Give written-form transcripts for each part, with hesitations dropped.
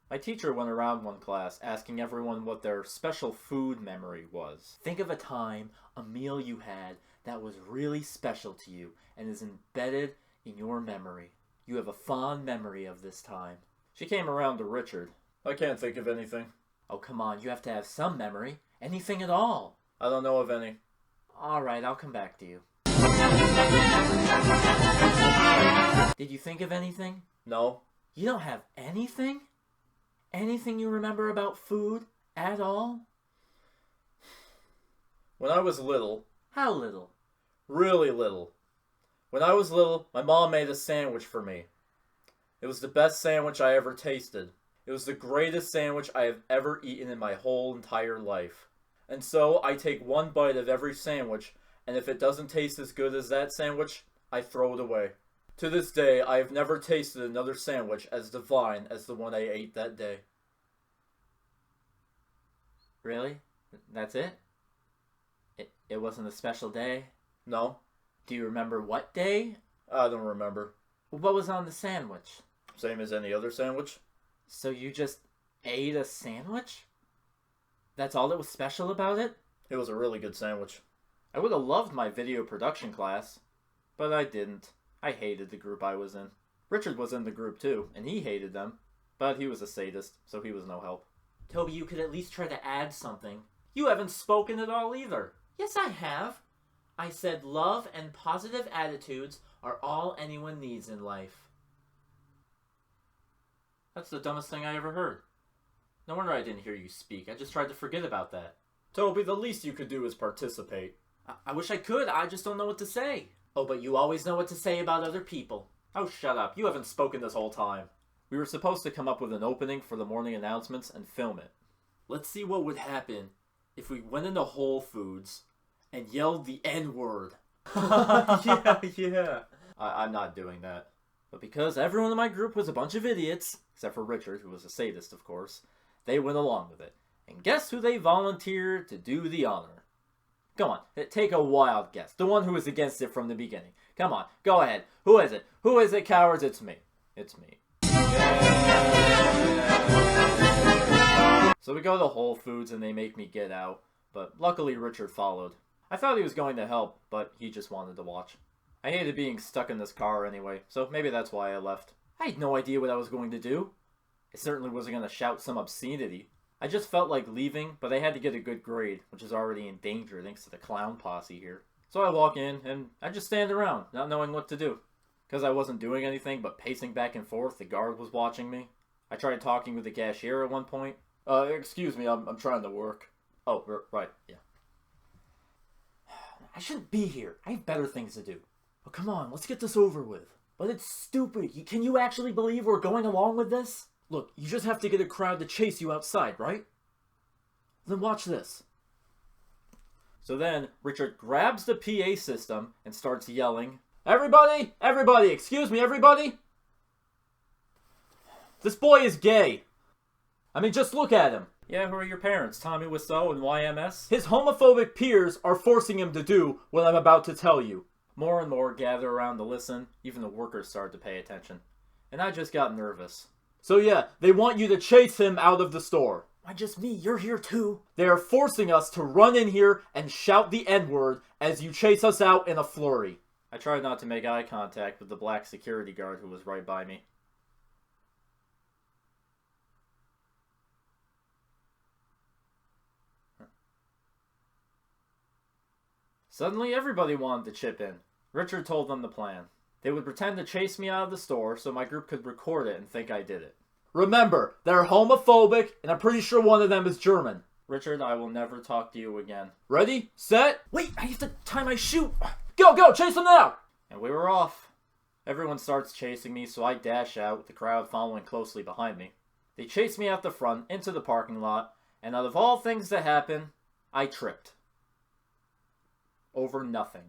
My teacher went around one class asking everyone what their special food memory was. Think of a time, a meal you had that was really special to you and is embedded in your memory. You have a fond memory of this time. She came around to Richard. I can't think of anything. Oh, come on, you have to have some memory. Anything at all. I don't know of any. Alright, I'll come back to you. Did you think of anything? No. You don't have anything? Anything you remember about food at all? When I was little. How little? Really little. When I was little, my mom made a sandwich for me. It was the best sandwich I ever tasted. It was the greatest sandwich I have ever eaten in my whole entire life. And so I take one bite of every sandwich, and if it doesn't taste as good as that sandwich, I throw it away. To this day, I have never tasted another sandwich as divine as the one I ate that day. Really? That's it? It wasn't a special day? No. Do you remember what day? I don't remember. What was on the sandwich? Same as any other sandwich. So you just ate a sandwich? That's all that was special about it? It was a really good sandwich. I would have loved my video production class, but I didn't. I hated the group I was in. Richard was in the group too, and he hated them, but he was a sadist, so he was no help. Toby, you could at least try to add something. You haven't spoken at all either. Yes, I have. I said love and positive attitudes are all anyone needs in life. That's the dumbest thing I ever heard. No wonder I didn't hear you speak. I just tried to forget about that. Toby, the least you could do is participate. I wish I could. I just don't know what to say. Oh, but you always know what to say about other people. Oh, shut up. You haven't spoken this whole time. We were supposed to come up with an opening for the morning announcements and film it. Let's see what would happen if we went into Whole Foods and yelled the N-word. Yeah. I'm not doing that. But because everyone in my group was a bunch of idiots, except for Richard, who was a sadist, of course, they went along with it. And guess who they volunteered to do the honor? Come on, take a wild guess. The one who was against it from the beginning. Come on, go ahead. Who is it? Who is it, cowards? It's me. It's me. Yeah. So we go to Whole Foods and they make me get out. But luckily Richard followed. I thought he was going to help, but he just wanted to watch. I hated being stuck in this car anyway, so maybe that's why I left. I had no idea what I was going to do. I certainly wasn't going to shout some obscenity. I just felt like leaving, but I had to get a good grade, which is already in danger thanks to the clown posse here. So I walk in, and I just stand around, not knowing what to do. Because I wasn't doing anything but pacing back and forth, the guard was watching me. I tried talking with the cashier at one point. Excuse me, I'm trying to work. Oh, right, yeah. I shouldn't be here. I have better things to do. Oh, come on, let's get this over with. But it's stupid. Can you actually believe we're going along with this? Look, you just have to get a crowd to chase you outside, right? Then watch this. So then, Richard grabs the PA system and starts yelling, Everybody! Everybody! Excuse me, everybody! This boy is gay! I mean, just look at him. Yeah, who are your parents? Tommy Wiseau and YMS? His homophobic peers are forcing him to do what I'm about to tell you. More and more gather around to listen. Even the workers started to pay attention. And I just got nervous. So yeah, they want you to chase him out of the store. Why just me? You're here too. They are forcing us to run in here and shout the N-word as you chase us out in a flurry. I tried not to make eye contact with the black security guard who was right by me. Suddenly everybody wanted to chip in. Richard told them the plan. They would pretend to chase me out of the store so my group could record it and think I did it. Remember, they're homophobic, and I'm pretty sure one of them is German. Richard, I will never talk to you again. Ready? Set? Wait, I have to time my shoot. Go, chase them now! And we were off. Everyone starts chasing me, so I dash out with the crowd following closely behind me. They chase me out the front, into the parking lot, and out of all things that happen, I tripped. Over nothing.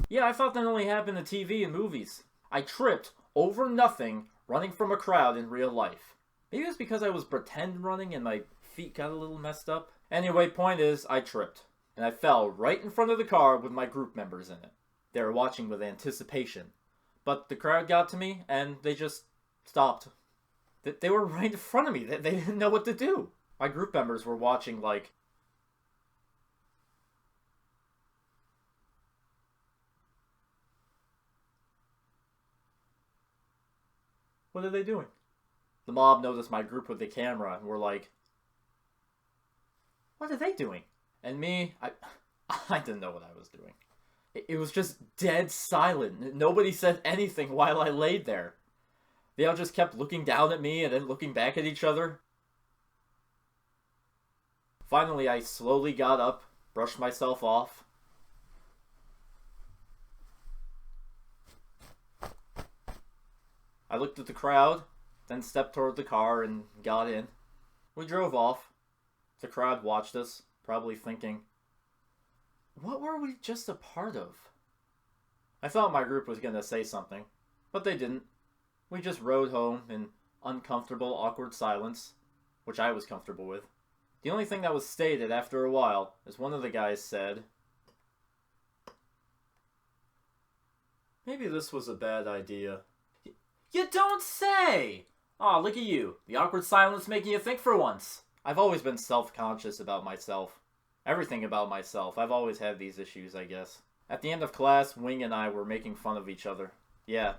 Yeah, I thought that only happened in TV and movies. I tripped over nothing running from a crowd in real life. Maybe it's because I was pretend running and my feet got a little messed up. Anyway, point is, I tripped. And I fell right in front of the car with my group members in it. They were watching with anticipation. But the crowd got to me and they just stopped. They were right in front of me. They didn't know what to do. My group members were watching like... What are they doing? The mob noticed my group with the camera and were like, what are they doing? And me, I didn't know what I was doing. It was just dead silent. Nobody said anything while I laid there. They all just kept looking down at me and then looking back at each other. Finally, I slowly got up, brushed myself off. I looked at the crowd, then stepped toward the car and got in. We drove off. The crowd watched us, probably thinking, what were we just a part of? I thought my group was going to say something, but they didn't. We just rode home in uncomfortable, awkward silence, which I was comfortable with. The only thing that was stated after a while is one of the guys said, maybe this was a bad idea. You don't say! Aw, look at you. The awkward silence making you think for once. I've always been self-conscious about myself. Everything about myself. I've always had these issues, I guess. At the end of class, Wing and I were making fun of each other. Yeah.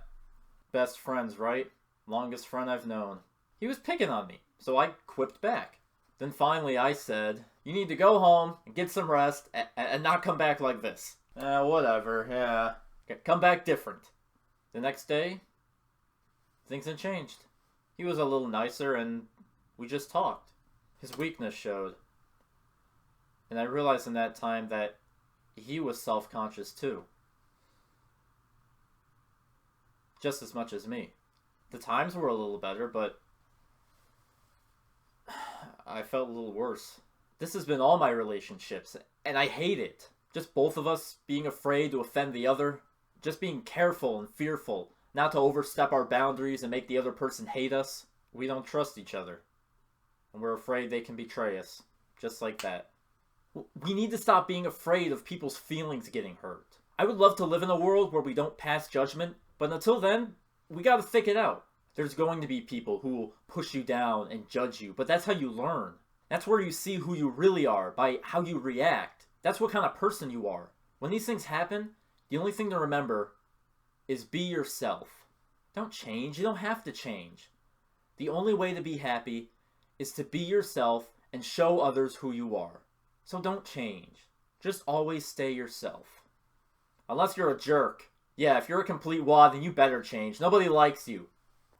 Best friends, right? Longest friend I've known. He was picking on me, so I quipped back. Then finally I said, you need to go home and get some rest and not come back like this. Whatever, yeah. Come back different. The next day, things had changed. He was a little nicer and we just talked. His weakness showed. And I realized in that time that he was self-conscious too. Just as much as me. The times were a little better, but I felt a little worse. This has been all my relationships, and I hate it. Just both of us being afraid to offend the other. Just being careful and fearful, not to overstep our boundaries and make the other person hate us. We don't trust each other. And we're afraid they can betray us. Just like that. We need to stop being afraid of people's feelings getting hurt. I would love to live in a world where we don't pass judgment, but until then, we gotta think it out. There's going to be people who will push you down and judge you, but that's how you learn. That's where you see who you really are, by how you react. That's what kind of person you are. When these things happen, the only thing to remember is be yourself. Don't change. You don't have to change. The only way to be happy is to be yourself and show others who you are. So don't change. Just always stay yourself. Unless you're a jerk. Yeah, if you're a complete wad, then you better change. Nobody likes you.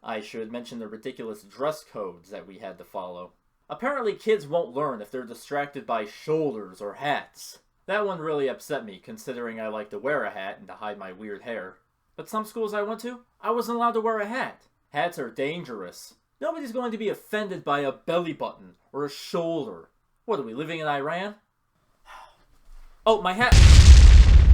I should mention the ridiculous dress codes that we had to follow. Apparently kids won't learn if they're distracted by shoulders or hats. That one really upset me, considering I like to wear a hat and to hide my weird hair. But some schools I went to, I wasn't allowed to wear a hat. Hats are dangerous. Nobody's going to be offended by a belly button or a shoulder. What, are we living in Iran? Oh, my hat!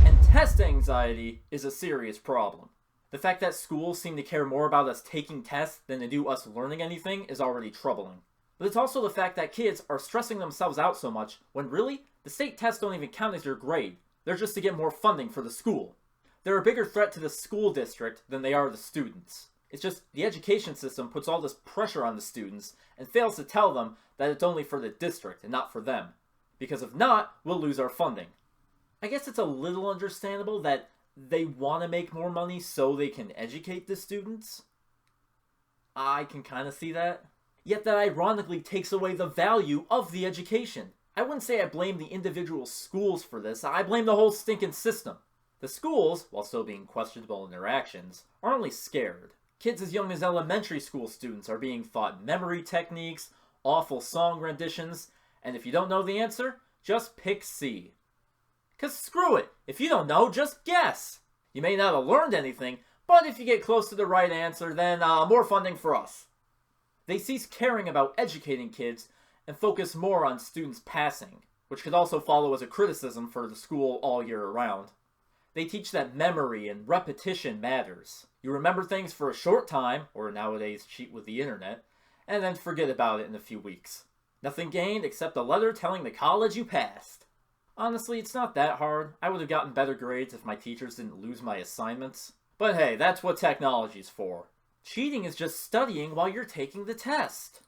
And test anxiety is a serious problem. The fact that schools seem to care more about us taking tests than to do us learning anything is already troubling. But it's also the fact that kids are stressing themselves out so much when really, the state tests don't even count as your grade. They're just to get more funding for the school. They're a bigger threat to the school district than they are the students. It's just the education system puts all this pressure on the students and fails to tell them that it's only for the district and not for them. Because if not, we'll lose our funding. I guess it's a little understandable that they want to make more money so they can educate the students. I can kind of see that. Yet that ironically takes away the value of the education. I wouldn't say I blame the individual schools for this, I blame the whole stinking system. The schools, while still being questionable in their actions, are only scared. Kids as young as elementary school students are being taught memory techniques, awful song renditions, and if you don't know the answer, just pick C. 'Cause screw it, if you don't know, just guess. You may not have learned anything, but if you get close to the right answer, then more funding for us. They cease caring about educating kids and focus more on students passing, which could also follow as a criticism for the school all year around. They teach that memory and repetition matters. You remember things for a short time, or nowadays cheat with the internet, and then forget about it in a few weeks. Nothing gained except a letter telling the college you passed. Honestly, it's not that hard. I would have gotten better grades if my teachers didn't lose my assignments. But hey, that's what technology's for. Cheating is just studying while you're taking the test.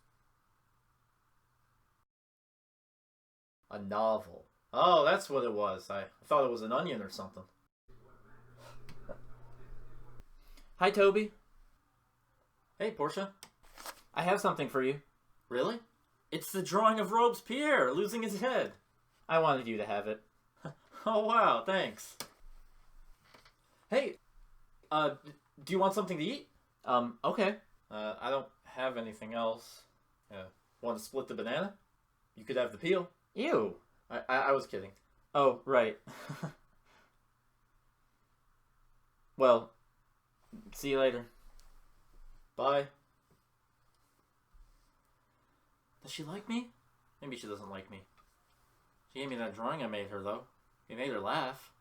A novel. Oh, that's what it was. I thought it was an onion or something. Hi, Toby. Hey, Portia. I have something for you. Really? It's the drawing of Robespierre losing his head. I wanted you to have it. Oh, wow, thanks. Hey, do you want something to eat? Okay. I don't have anything else. Want to split the banana? You could have the peel. Ew. I was kidding. Oh, right. Well, see you later. Bye. Does she like me? Maybe she doesn't like me. She gave me that drawing I made her, though. It made her laugh.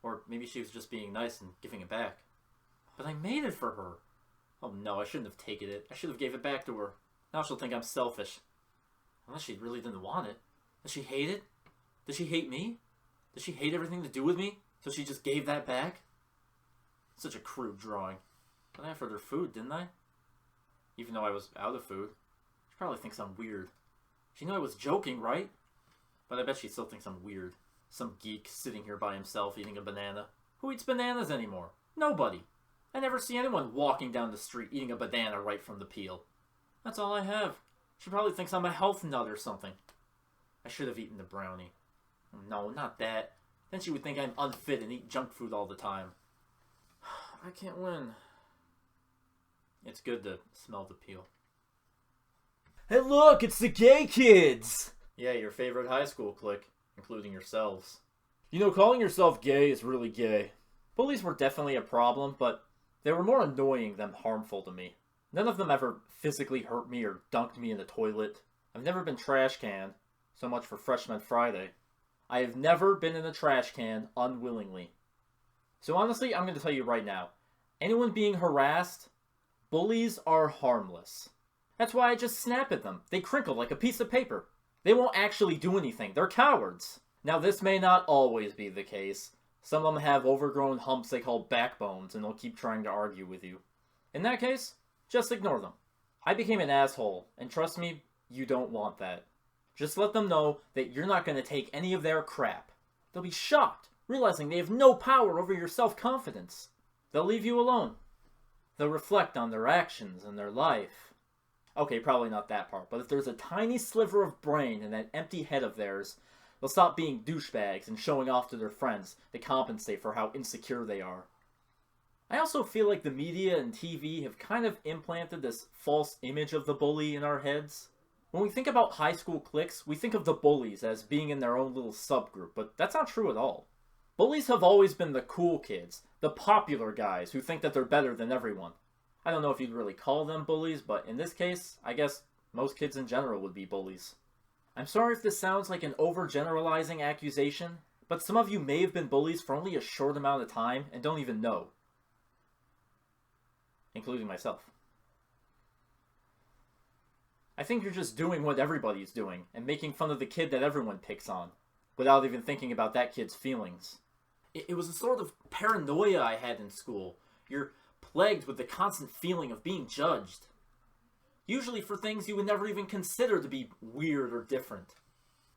Or maybe she was just being nice and giving it back. But I made it for her. Oh no, I shouldn't have taken it. I should have gave it back to her. Now she'll think I'm selfish. Unless she really didn't want it. Does she hate it? Does she hate me? Does she hate everything to do with me? So she just gave that back? Such a crude drawing. But I offered her food, didn't I? Even though I was out of food. She probably thinks I'm weird. She knew I was joking, right? But I bet she still thinks I'm weird. Some geek sitting here by himself eating a banana. Who eats bananas anymore? Nobody. I never see anyone walking down the street eating a banana right from the peel. That's all I have. She probably thinks I'm a health nut or something. I should have eaten the brownie. No, not that. Then she would think I'm unfit and eat junk food all the time. I can't win. It's good to smell the peel. Hey look, it's the gay kids! Yeah, your favorite high school clique, including yourselves. You know, calling yourself gay is really gay. Bullies were definitely a problem, but they were more annoying than harmful to me. None of them ever physically hurt me or dunked me in the toilet. I've never been trash canned. So much for Freshman Friday. I have never been in a trash can unwillingly. So honestly, I'm going to tell you right now. Anyone being harassed, bullies are harmless. That's why I just snap at them. They crinkle like a piece of paper. They won't actually do anything. They're cowards. Now, this may not always be the case. Some of them have overgrown humps they call backbones, and they'll keep trying to argue with you. In that case, just ignore them. I became an asshole, and trust me, you don't want that. Just let them know that you're not going to take any of their crap. They'll be shocked, realizing they have no power over your self-confidence. They'll leave you alone. They'll reflect on their actions and their life. Okay, probably not that part, but if there's a tiny sliver of brain in that empty head of theirs, they'll stop being douchebags and showing off to their friends to compensate for how insecure they are. I also feel like the media and TV have kind of implanted this false image of the bully in our heads. When we think about high school cliques, we think of the bullies as being in their own little subgroup, but that's not true at all. Bullies have always been the cool kids, the popular guys who think that they're better than everyone. I don't know if you'd really call them bullies, but in this case, I guess most kids in general would be bullies. I'm sorry if this sounds like an overgeneralizing accusation, but some of you may have been bullies for only a short amount of time and don't even know. Including myself. I think you're just doing what everybody's doing and making fun of the kid that everyone picks on, without even thinking about that kid's feelings. It was a sort of paranoia I had in school. You're plagued with the constant feeling of being judged. Usually for things you would never even consider to be weird or different.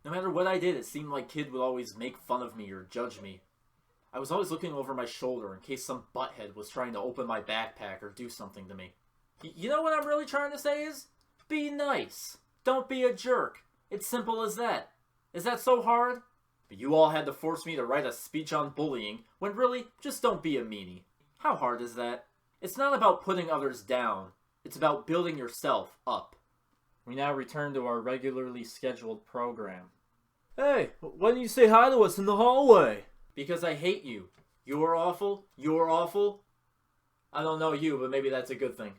No matter what I did, it seemed like kids would always make fun of me or judge me. I was always looking over my shoulder in case some butthead was trying to open my backpack or do something to me. You know what I'm really trying to say is? Be nice. Don't be a jerk. It's simple as that. Is that so hard? But you all had to force me to write a speech on bullying, when really, just don't be a meanie. How hard is that? It's not about putting others down. It's about building yourself up. We now return to our regularly scheduled program. Hey, why didn't you say hi to us in the hallway? Because I hate you. You're awful. You're awful. I don't know you, but maybe that's a good thing.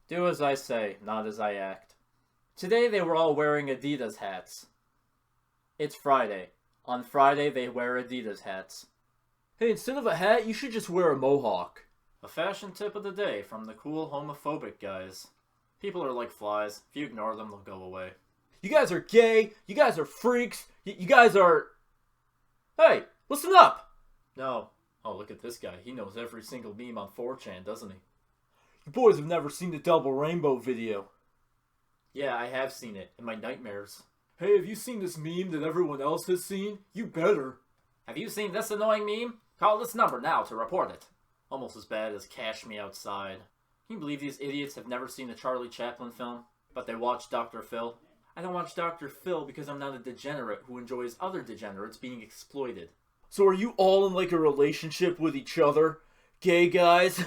Do as I say, not as I act. Today they were all wearing Adidas hats. It's Friday. On Friday they wear Adidas hats. Hey, instead of a hat, you should just wear a mohawk. A fashion tip of the day from the cool homophobic guys. People are like flies. If you ignore them, they'll go away. You guys are gay. You guys are freaks. You guys are... Hey, listen up! No. Oh, look at this guy. He knows every single meme on 4chan, doesn't he? You boys have never seen the double rainbow video. Yeah, I have seen it in my nightmares. Hey, have you seen this meme that everyone else has seen? You better. Have you seen this annoying meme? Call this number now to report it. Almost as bad as Cash Me Outside. Can you believe these idiots have never seen a Charlie Chaplin film, but they watch Dr. Phil? I don't watch Dr. Phil because I'm not a degenerate who enjoys other degenerates being exploited. So are you all in like a relationship with each other? Gay guys?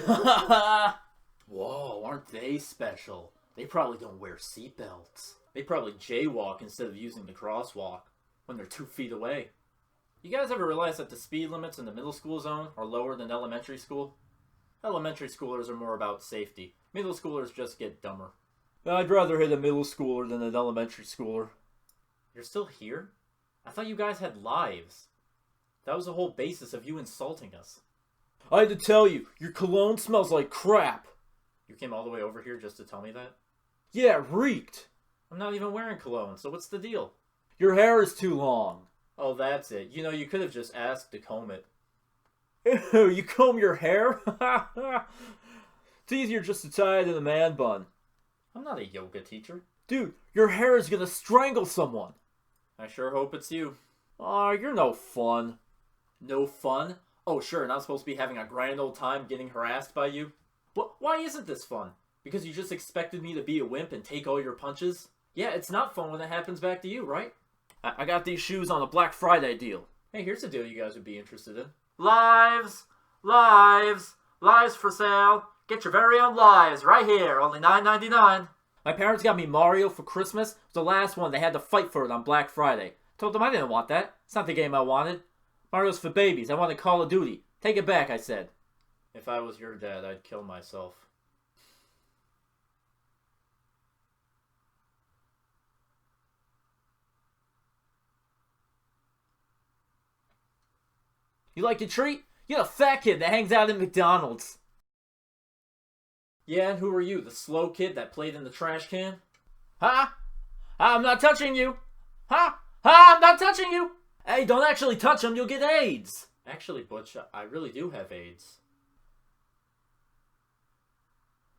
Whoa, aren't they special? They probably don't wear seatbelts. They probably jaywalk instead of using the crosswalk when they're 2 feet away. You guys ever realize that the speed limits in the middle school zone are lower than elementary school? Elementary schoolers are more about safety. Middle schoolers just get dumber. I'd rather hit a middle schooler than an elementary schooler. You're still here? I thought you guys had lives. That was the whole basis of you insulting us. I had to tell you, your cologne smells like crap. You came all the way over here just to tell me that? Yeah, it reeked. I'm not even wearing cologne, so what's the deal? Your hair is too long. Oh, that's it. You know, you could have just asked to comb it. Ew, you comb your hair? It's easier just to tie it in a man bun. I'm not a yoga teacher. Dude, your hair is gonna strangle someone. I sure hope it's you. Aw, you're no fun. No fun? Oh, sure, and I'm supposed to be having a grand old time getting harassed by you? But why isn't this fun? Because you just expected me to be a wimp and take all your punches? Yeah, it's not fun when it happens back to you, right? I got these shoes on a Black Friday deal. Hey, here's a deal you guys would be interested in. Lives! Lives! Lives for sale! Get your very own lives right here, only $9.99. My parents got me Mario for Christmas. It was the last one. They had to fight for it on Black Friday. Told them I didn't want that. It's not the game I wanted. Mario's for babies. I wanted Call of Duty. Take it back, I said. If I was your dad, I'd kill myself. You like your treat? You're a fat kid that hangs out at McDonald's. Yeah, and who are you? The slow kid that played in the trash can? Ha! I'm not touching you. Ha! Ha! I'm not touching you. Hey, don't actually touch him. You'll get AIDS. Actually, Butch, I really do have AIDS.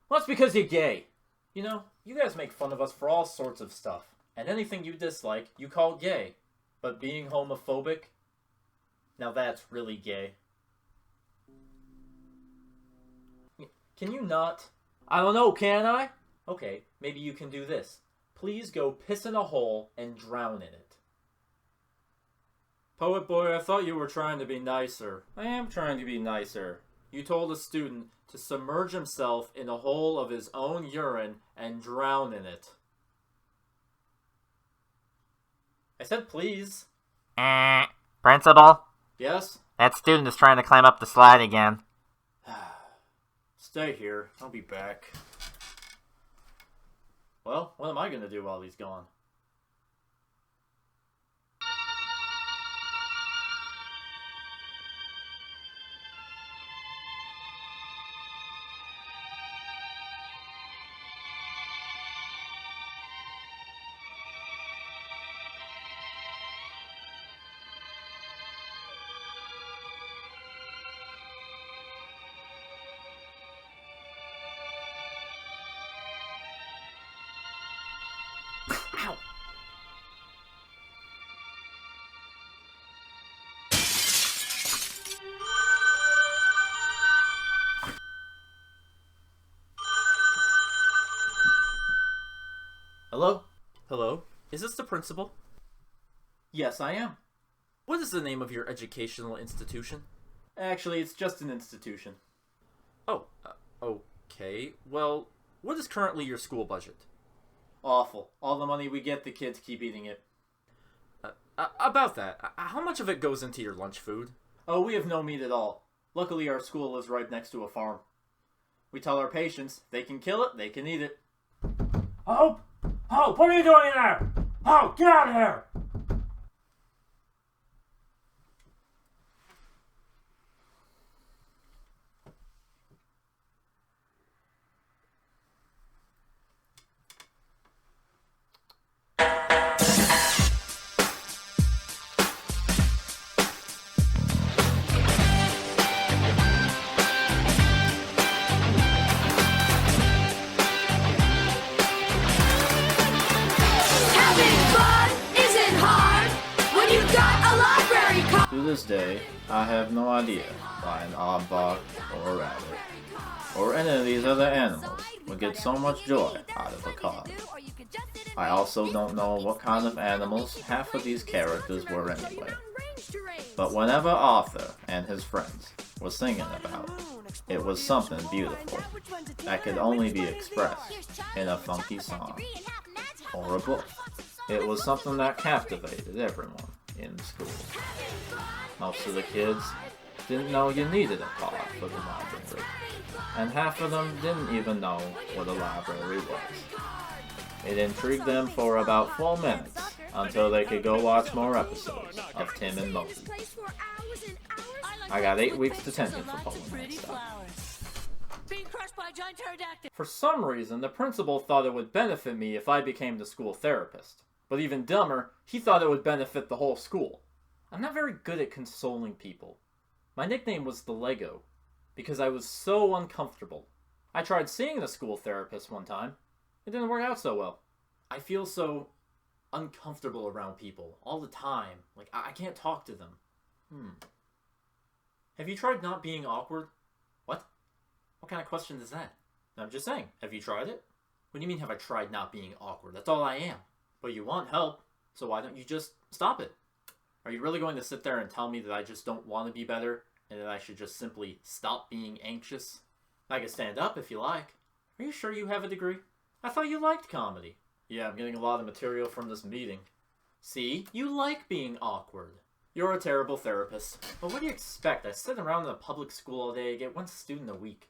Well, that's because you're gay. You know, you guys make fun of us for all sorts of stuff. And anything you dislike, you call gay. But being homophobic? Now that's really gay. Can you not? I don't know, can I? Okay, maybe you can do this. Please go piss in a hole and drown in it. Poet boy, I thought you were trying to be nicer. I am trying to be nicer. You told a student to submerge himself in a hole of his own urine and drown in it. I said please. Principal? Yes? That student is trying to climb up the slide again. Stay here. I'll be back. Well, what am I gonna do while he's gone? Ow. Hello? Hello? Is this the principal? Yes, I am. What is the name of your educational institution? Actually, it's just an institution. Oh, okay. Well, what is currently your school budget? Awful. All the money we get, the kids keep eating it. About that, how much of it goes into your lunch food? Oh, we have no meat at all. Luckily, our school is right next to a farm. We tell our patients, they can kill it, they can eat it. Hope! Hope, what are you doing there? Hope, get out of here! this day, I have no idea why an aardvark or a rabbit or any of these other animals would get so much joy out of a card. I also don't know what kind of animals half of these characters were anyway. But whenever Arthur and his friends were singing about, it was something beautiful that could only be expressed in a funky song or a book. It was something that captivated everyone in school. Most of the kids didn't know you needed a card for the library, and half of them didn't even know what a library was. It intrigued them for about 4 minutes until they could go watch more episodes of Tim and Moby. I got 8 weeks detention for pulling that stuff. For some reason, the principal thought it would benefit me if I became the school therapist. But even dumber, he thought it would benefit the whole school. I'm not very good at consoling people. My nickname was the Lego, because I was so uncomfortable. I tried seeing the school therapist one time. It didn't work out so well. I feel so uncomfortable around people all the time. Like, I can't talk to them. Have you tried not being awkward? What? What kind of question is that? I'm just saying, have you tried it? What do you mean, have I tried not being awkward? That's all I am. But you want help, so why don't you just stop it? Are you really going to sit there and tell me that I just don't want to be better, and that I should just simply stop being anxious? I can stand up if you like. Are you sure you have a degree? I thought you liked comedy. Yeah, I'm getting a lot of material from this meeting. See? You like being awkward. You're a terrible therapist. But what do you expect? I sit around in a public school all day, I get 1 student a week.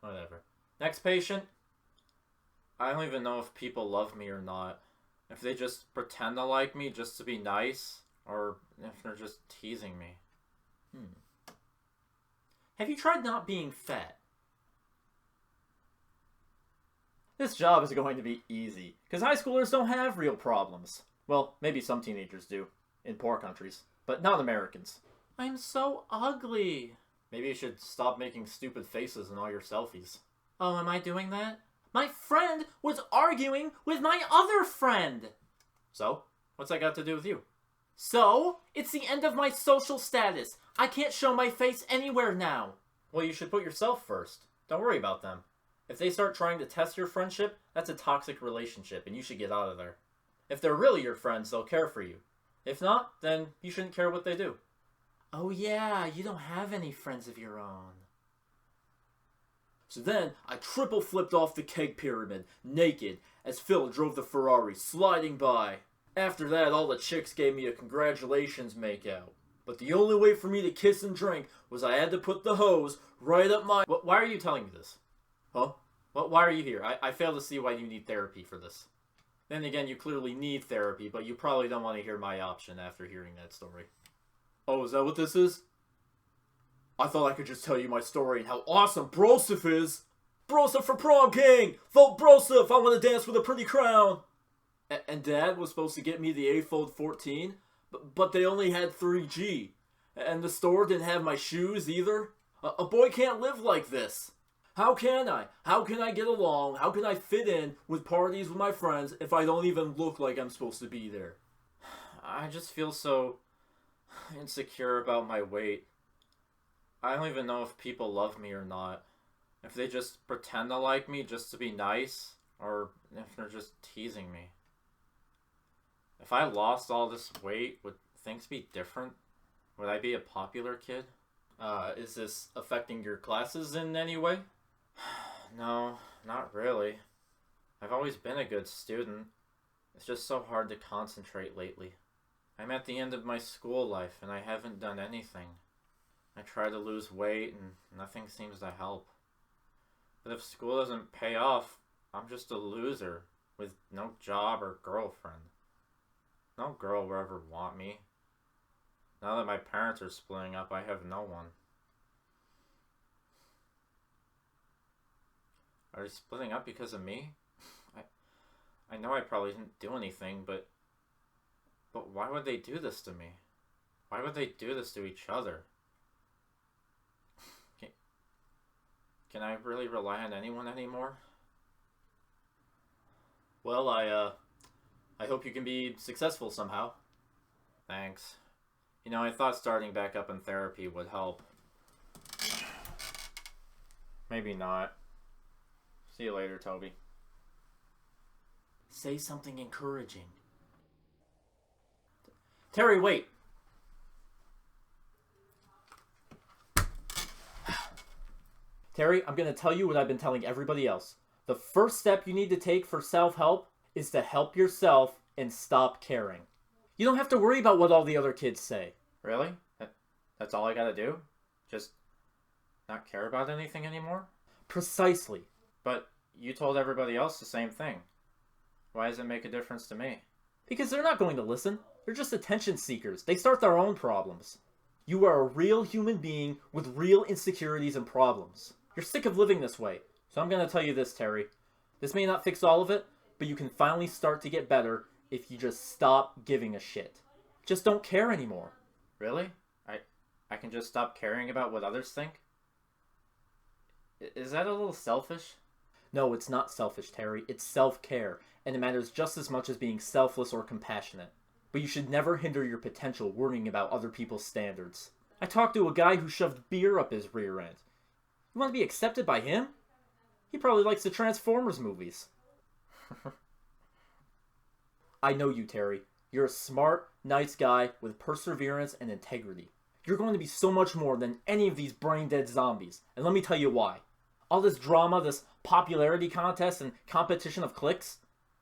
Whatever. Next patient. I don't even know if people love me or not. If they just pretend to like me just to be nice, or if they're just teasing me. Have you tried not being fat? This job is going to be easy, because high schoolers don't have real problems. Well, maybe some teenagers do, in poor countries, but not Americans. I'm so ugly. Maybe you should stop making stupid faces in all your selfies. Oh, am I doing that? My friend was arguing with my other friend! So? What's that got to do with you? So? It's the end of my social status. I can't show my face anywhere now. Well, you should put yourself first. Don't worry about them. If they start trying to test your friendship, that's a toxic relationship, and you should get out of there. If they're really your friends, they'll care for you. If not, then you shouldn't care what they do. Oh yeah, you don't have any friends of your own. So then, I triple flipped off the keg pyramid, naked, as Phil drove the Ferrari, sliding by. After that, all the chicks gave me a congratulations makeout. But the only way for me to kiss and drink was I had to put the hose right up my... Why are you telling me this? Huh? Why are you here? I fail to see why you need therapy for this. Then again, you clearly need therapy, but you probably don't want to hear my option after hearing that story. Oh, is that what this is? I thought I could just tell you my story and how awesome Broseph is. Broseph for prom king! Vote Broseph! I want to dance with a pretty crown! And Dad was supposed to get me the A-fold 14, but they only had 3G. And the store didn't have my shoes either. A boy can't live like this. How can I? How can I get along? How can I fit in with parties with my friends if I don't even look like I'm supposed to be there? I just feel so insecure about my weight. I don't even know if people love me or not. If they just pretend to like me just to be nice, or if they're just teasing me. If I lost all this weight, would things be different? Would I be a popular kid? Is this affecting your classes in any way? No, not really. I've always been a good student. It's just so hard to concentrate lately. I'm at the end of my school life and I haven't done anything. I try to lose weight and nothing seems to help. But if school doesn't pay off, I'm just a loser with no job or girlfriend. No girl will ever want me. Now that my parents are splitting up, I have no one. Are they splitting up because of me? I know I probably didn't do anything, but why would they do this to me? Why would they do this to each other? Can I really rely on anyone anymore? Well, I hope you can be successful somehow. Thanks. You know, I thought starting back up in therapy would help. Maybe not. See you later, Toby. Say something encouraging. Terry, wait! Terry, I'm going to tell you what I've been telling everybody else. The first step you need to take for self-help is to help yourself and stop caring. You don't have to worry about what all the other kids say. Really? That's all I gotta do? Just not care about anything anymore? Precisely. But you told everybody else the same thing. Why does it make a difference to me? Because they're not going to listen. They're just attention seekers. They start their own problems. You are a real human being with real insecurities and problems. You're sick of living this way. So I'm going to tell you this, Terry. This may not fix all of it, but you can finally start to get better if you just stop giving a shit. Just don't care anymore. Really? I can just stop caring about what others think? Is that a little selfish? No, it's not selfish, Terry. It's self-care, and it matters just as much as being selfless or compassionate. But you should never hinder your potential worrying about other people's standards. I talked to a guy who shoved beer up his rear end. You want to be accepted by him? He probably likes the Transformers movies. I know you, Terry. You're a smart, nice guy with perseverance and integrity. You're going to be so much more than any of these brain-dead zombies. And let me tell you why. All this drama, this popularity contest and competition of cliques,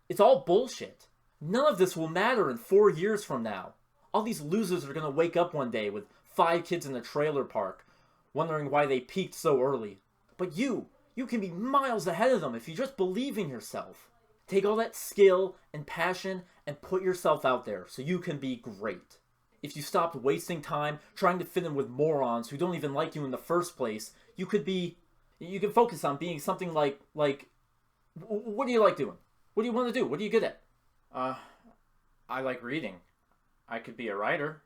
it's all bullshit. None of this will matter in 4 years from now. All these losers are going to wake up one day with 5 kids in a trailer park, wondering why they peaked so early. But you can be miles ahead of them if you just believe in yourself. Take all that skill and passion and put yourself out there so you can be great. If you stopped wasting time trying to fit in with morons who don't even like you in the first place, you can focus on being something like, what do you like doing? What do you want to do? What are you good at? I like reading. I could be a writer.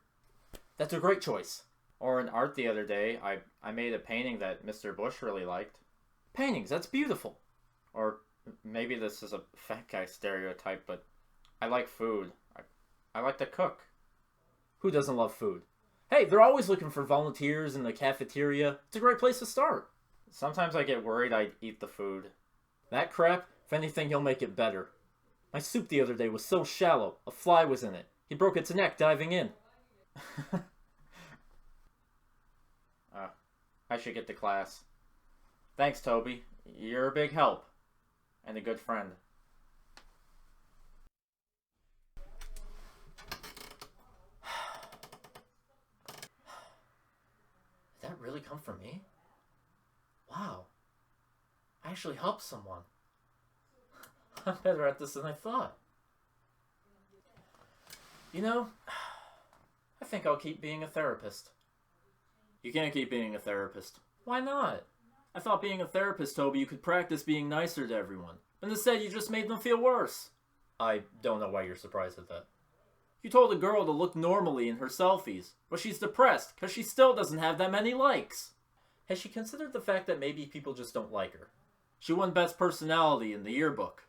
That's a great choice. Or in art the other day, I made a painting that Mr. Bush really liked. Paintings, that's beautiful. Or maybe this is a fat guy stereotype, but I like food. I like to cook. Who doesn't love food? Hey, they're always looking for volunteers in the cafeteria. It's a great place to start. Sometimes I get worried I'd eat the food. That crap, if anything, he'll make it better. My soup the other day was so shallow, a fly was in it. He broke its neck diving in. I should get to class. Thanks, Toby. You're a big help. And a good friend. Did that really come from me? Wow. I actually helped someone. I'm better at this than I thought. You know, I think I'll keep being a therapist. You can't keep being a therapist. Why not? I thought being a therapist, Toby, you could practice being nicer to everyone. But instead, you just made them feel worse. I don't know why you're surprised at that. You told a girl to look normally in her selfies, but she's depressed because she still doesn't have that many likes. Has she considered the fact that maybe people just don't like her? She won Best Personality in the yearbook.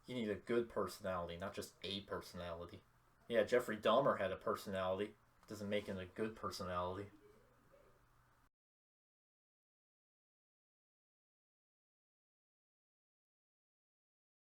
You need a good personality, not just a personality. Yeah, Jeffrey Dahmer had a personality. Doesn't make him a good personality.